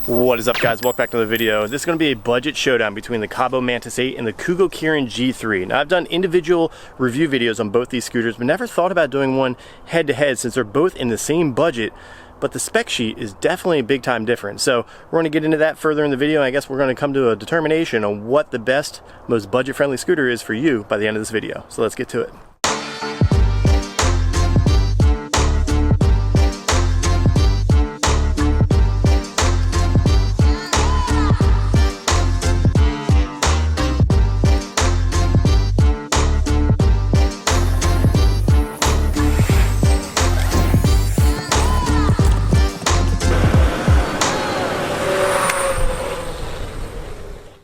What is up, guys? Welcome back to the video. This is going to be a budget showdown between the Kaabo Mantis 8 and the Kugoo Kirin G3. Now, I've done individual review videos on both these scooters, but never thought about doing one head-to-head since they're both in the same budget, but the spec sheet is definitely a big-time difference. So we're going to get into that further in the video, and I guess we're going to come to a determination on what the best, most budget-friendly scooter is for you by the end of this video. So let's get to it.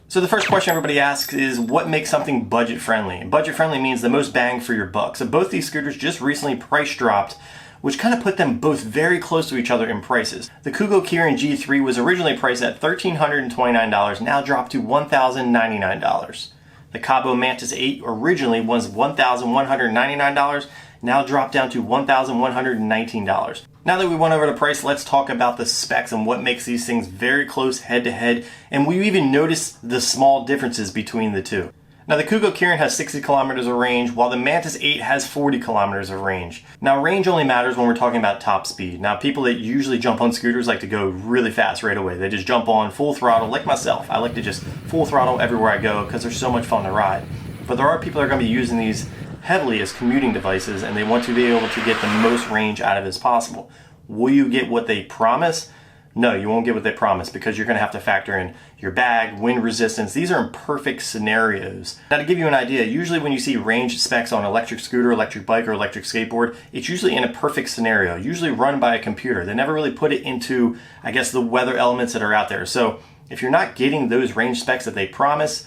So the first question everybody asks is, what makes something budget friendly? And budget friendly means the most bang for your buck. So both these scooters just recently price dropped, which kind of put them both very close to each other in prices. The Kugoo Kirin G3 was originally priced at $1,329, now dropped to $1,099. The Kaabo Mantis 8 originally was $1,199, now dropped down to $1,119. Now that we went over the price, let's talk about the specs and what makes these things very close head to head, and we even notice the small differences between the two. Now the Kugoo Kirin has 60 kilometers of range, while the Mantis 8 has 40 kilometers of range. Now range only matters when we're talking about top speed. Now people that usually jump on scooters like to go really fast right away. They just jump on full throttle, like myself. I like to just full throttle everywhere I go because they're so much fun to ride. But there are people that are going to be using these heavily as commuting devices, and they want to be able to get the most range out of it as possible. Will you get what they promise? No, you won't get what they promise, because you're going to have to factor in your bag, wind resistance. These are imperfect scenarios. Now to give you an idea, usually when you see range specs on electric scooter, electric bike, or electric skateboard, it's usually in a perfect scenario, usually run by a computer. They never really put it into, I guess, the weather elements that are out there. So if you're not getting those range specs that they promise,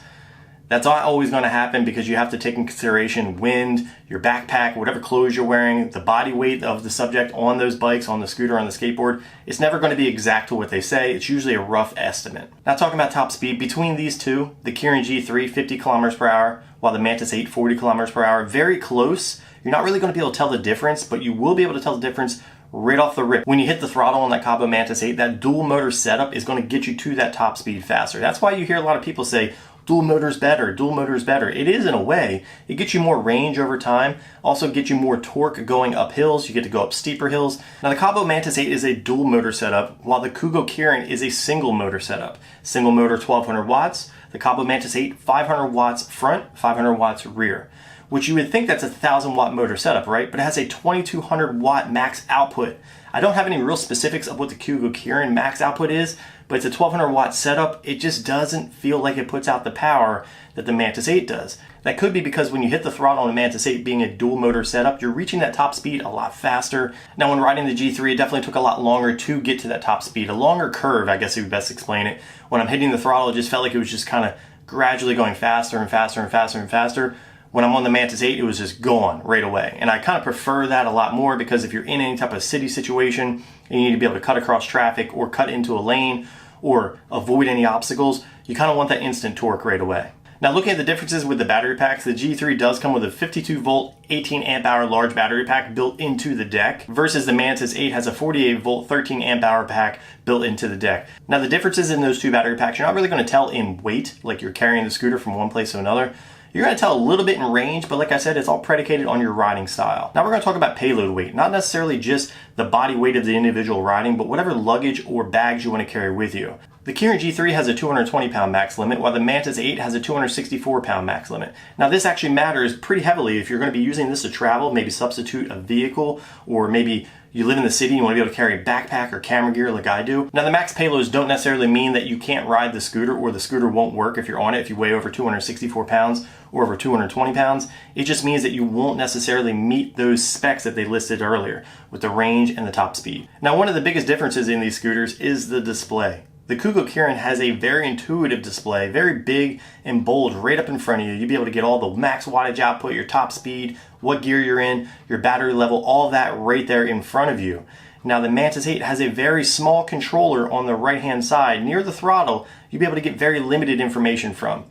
that's not always going to happen, because you have to take in consideration wind, your backpack, whatever clothes you're wearing, the body weight of the subject on those bikes, on the scooter, on the skateboard. It's never going to be exact to what they say. It's usually a rough estimate. Now talking about top speed, between these two, the Kirin G3 50 kilometers per hour, while the Mantis 8 40 kilometers per hour, very close. You're not really going to be able to tell the difference, but you will be able to tell the difference right off the rip. When you hit the throttle on that Kaabo Mantis 8, that dual motor setup is going to get you to that top speed faster. That's why you hear a lot of people say, dual motor's better, dual motor's better. It is in a way. It gets you more range over time, also gets you more torque going up hills. You get to go up steeper hills. Now the Kaabo Mantis 8 is a dual motor setup, while the Kugoo Kirin is a single motor setup. Single motor 1200 watts, the Kaabo Mantis 8 500 watts front, 500 watts rear. Which you would think that's a 1,000 watt motor setup, right? But it has a 2,200 watt max output. I don't have any real specifics of what the Kugoo Kirin max output is, but it's a 1,200 watt setup. It just doesn't feel like it puts out the power that the Mantis 8 does. That could be because when you hit the throttle on the Mantis 8 being a dual motor setup, you're reaching that top speed a lot faster. Now when riding the G3, it definitely took a lot longer to get to that top speed. A longer curve, I guess you would best explain it. When I'm hitting the throttle, it just felt like it was just kind of gradually going faster and faster and faster and faster. When I'm on the Mantis 8, it was just gone right away. And I kind of prefer that a lot more, because if you're in any type of city situation and you need to be able to cut across traffic or cut into a lane or avoid any obstacles, you kind of want that instant torque right away. Now looking at the differences with the battery packs, the G3 does come with a 52 volt, 18 amp hour large battery pack built into the deck, versus the Mantis 8 has a 48 volt, 13 amp hour pack built into the deck. Now the differences in those two battery packs, you're not really going to tell in weight, like you're carrying the scooter from one place to another. You're going to tell a little bit in range, but like I said, it's all predicated on your riding style. Now we're going to talk about payload weight, not necessarily just the body weight of the individual riding, but whatever luggage or bags you want to carry with you. The Kirin G3 has a 220 pound max limit, while the Mantis 8 has a 264 pound max limit. Now this actually matters pretty heavily if you're going to be using this to travel, maybe substitute a vehicle, or maybe you live in the city and you want to be able to carry a backpack or camera gear like I do. Now the max payloads don't necessarily mean that you can't ride the scooter, or the scooter won't work if you're on it if you weigh over 264 pounds or over 220 pounds. It just means that you won't necessarily meet those specs that they listed earlier with the range and the top speed. Now one of the biggest differences in these scooters is the display. The Kugoo Kirin has a very intuitive display, very big and bold right up in front of you. You'll be able to get all the max wattage output, your top speed, what gear you're in, your battery level, all that right there in front of you. Now the Mantis 8 has a very small controller on the right hand side near the throttle. You'll be able to get very limited information from.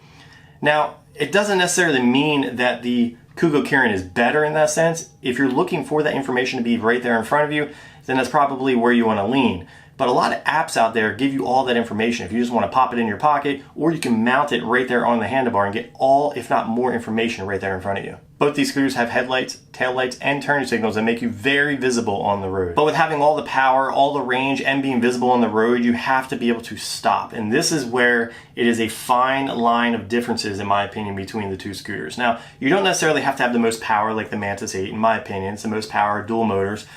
Now it doesn't necessarily mean that the Kugoo Kirin is better in that sense. If you're looking for that information to be right there in front of you, then that's probably where you want to lean. But a lot of apps out there give you all that information. If you just want to pop it in your pocket, or you can mount it right there on the handlebar and get all, if not more, information right there in front of you. Both these scooters have headlights, taillights, and turn signals that make you very visible on the road. But with having all the power, all the range, and being visible on the road, you have to be able to stop. And this is where it is a fine line of differences, in my opinion, between the two scooters. Now, you don't necessarily have to have the most power like the Mantis 8, in my opinion. It's the most power, dual motors.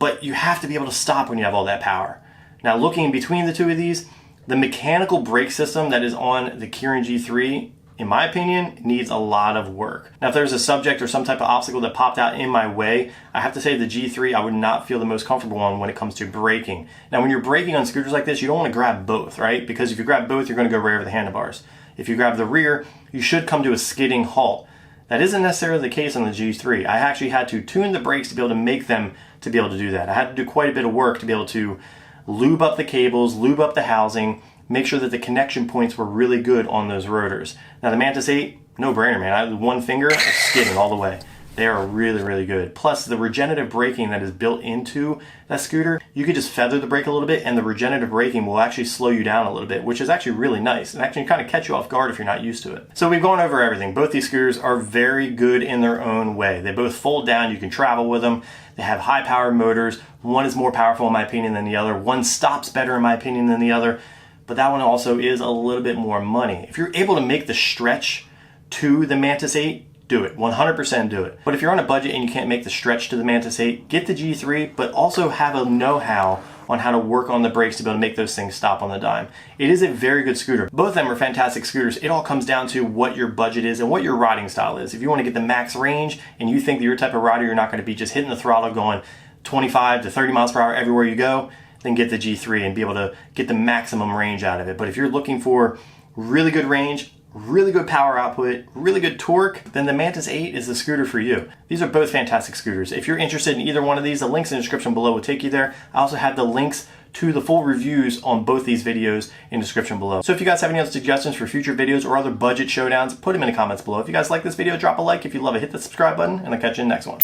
But you have to be able to stop when you have all that power. Now, looking between the two of these, the mechanical brake system that is on the Kirin G3, in my opinion, needs a lot of work. Now, if there's a subject or some type of obstacle that popped out in my way, I have to say the G3 I would not feel the most comfortable on when it comes to braking. Now, when you're braking on scooters like this, you don't want to grab both, right? Because if you grab both, you're going to go right over the handlebars. If you grab the rear, you should come to a skidding halt. That isn't necessarily the case on the G3. I actually had to tune the brakes to be able to make them to be able to do that. I had to do quite a bit of work to be able to lube up the cables, lube up the housing, make sure that the connection points were really good on those rotors. Now the Mantis 8, no brainer, man. I had one finger, skidding all the way. They are really, really good. Plus the regenerative braking that is built into that scooter, you could just feather the brake a little bit and the regenerative braking will actually slow you down a little bit, which is actually really nice and actually kind of catch you off guard if you're not used to it. So we've gone over everything. Both these scooters are very good in their own way. They both fold down, you can travel with them. They have high powered motors. One is more powerful in my opinion than the other. One stops better in my opinion than the other. But that one also is a little bit more money. If you're able to make the stretch to the Mantis 8, do it. 100% do it. But if you're on a budget and you can't make the stretch to the Mantis 8, get the G3, but also have a know-how on how to work on the brakes to be able to make those things stop on the dime. It is a very good scooter. Both of them are fantastic scooters. It all comes down to what your budget is and what your riding style is. If you want to get the max range and you think that you're the type of rider you're not going to be just hitting the throttle going 25 to 30 miles per hour everywhere you go, then get the G3 and be able to get the maximum range out of it. But if you're looking for really good range, really good power output, really good torque, then the Mantis 8 is the scooter for you. These are both fantastic scooters. If you're interested in either one of these, the links in the description below will take you there. I also have the links to the full reviews on both these videos in the description below. So if you guys have any other suggestions for future videos or other budget showdowns, put them in the comments below. If you guys like this video, drop a like. If you love it, hit the subscribe button, and I'll catch you in the next one.